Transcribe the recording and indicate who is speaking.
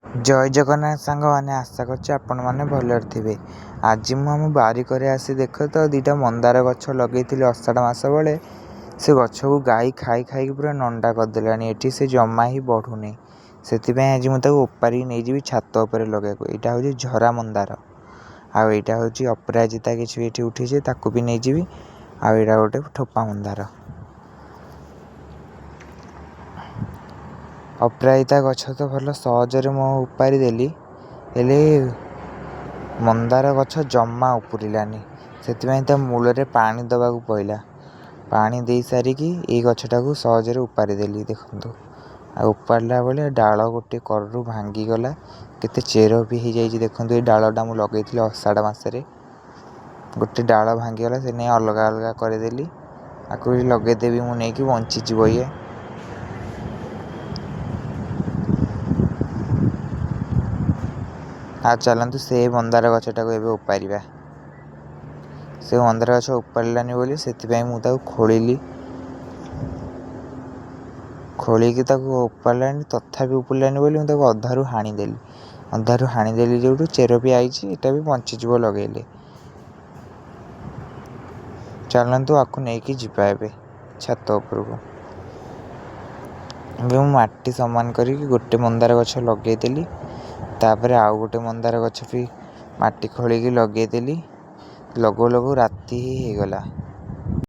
Speaker 1: ଜୟ ଜଗନ୍ନାଥ ସାଙ୍ଗମାନେ, ଆଶା କରୁଛି ଆପଣମାନେ ଭଲରେ ଥିବେ। ଆଜି ମୁଁ ଆମ ବାରିକରେ ଆସି ଦେଖେ ତ ଦୁଇଟା ମନ୍ଦାର ଗଛ ଲଗେଇଥିଲି ଅଷାଢ଼ ମାସ ବେଳେ। ସେ ଗଛକୁ ଗାଈ ଖାଇ ଖାଇକି ପୁରା ନଣ୍ଡା କରିଦେଲାଣି। ଏଠି ସେ ଜମା ହିଁ ବଢ଼ୁନି। ସେଥିପାଇଁ ଆଜି ମୁଁ ତାକୁ ଓପାଡ଼ିକି ନେଇଯିବି ଛାତ ଉପରେ ଲଗେଇବାକୁ। ଏଇଟା ହେଉଛି ଝରା ମନ୍ଦାର, ଆଉ ଏଇଟା ହେଉଛି ଅପରାଜିତା କିଛି ଏଠି ଉଠିଛି, ତାକୁ ବି ନେଇଯିବି। ଆଉ ଏଇଟା ଗୋଟେ ଠୋପା ମନ୍ଦାର। ଅପରାଜିତା ଗଛ ତ ଭଲ ସହଜରେ ମୁଁ ଉପାଡ଼ି ଦେଲି, ହେଲେ ମନ୍ଦାର ଗଛ ଜମା ଉପୁଡ଼ିଲାନି। ସେଥିପାଇଁ ତା ମୂଳରେ ପାଣି ଦେବାକୁ ପଡ଼ିଲା। ପାଣି ଦେଇ ସାରିକି ଏଇ ଗଛଟାକୁ ସହଜରେ ଉପାଡ଼ି ଦେଲି। ଦେଖନ୍ତୁ, ଆଉ ଉପାଡ଼ିଲା ବେଳେ ଡାଳ ଗୋଟେ କରରୁ ଭାଙ୍ଗିଗଲା। କେତେ ଚେର ବି ହେଇଯାଇଛି ଦେଖନ୍ତୁ। ଏଇ ଡାଳଟା ମୁଁ ଲଗେଇଥିଲି ଅଷାଢ଼ ମାସରେ, ଗୋଟେ ଡାଳ ଭାଙ୍ଗିଗଲା, ସେ ନେଇ ଅଲଗା ଅଲଗା କରିଦେଲି। ଆକୁ ବି ଲଗେଇଦେବି ମୁଁ ନେଇକି, ବଞ୍ଚିଯିବ ଇଏ। ଆଉ ଚାଲନ୍ତୁ ସେ ମନ୍ଦାର ଗଛଟାକୁ ଏବେ ଉପାଡ଼ିବା। ସେ ମନ୍ଦାର ଗଛ ଉପାଡ଼ିଲାନି ବୋଲି ସେଥିପାଇଁ ମୁଁ ତାକୁ ଖୋଳିକି ତାକୁ ଉପାଡ଼ିଲାନି, ତଥାପି ଉପୁଡ଼ିଲାନି ବୋଲି ମୁଁ ତାକୁ ଅଧାରୁ ହାଣିଦେଲି ଯେଉଁଠୁ ଚେର ବି ଆଇଛି। ଏଇଟା ବି ବଞ୍ଚିଯିବ ଲଗେଇଲେ। ଚାଲନ୍ତୁ ଆକୁ ନେଇକି ଯିବା ଏବେ ଛାତ ଉପରକୁ। ଏବେ ମୁଁ ମାଟି ସମାନ କରିକି ଗୋଟେ ମନ୍ଦାର ଗଛ ଲଗେଇଦେଲି, ତାପରେ ଆଉ ଗୋଟେ ମନ୍ଦାର ଗଛ ବି ମାଟି ଖୋଳିକି ଲଗେଇଦେଲି। ଲଗଉ ଲଗଉ ରାତି ହିଁ ହେଇଗଲା।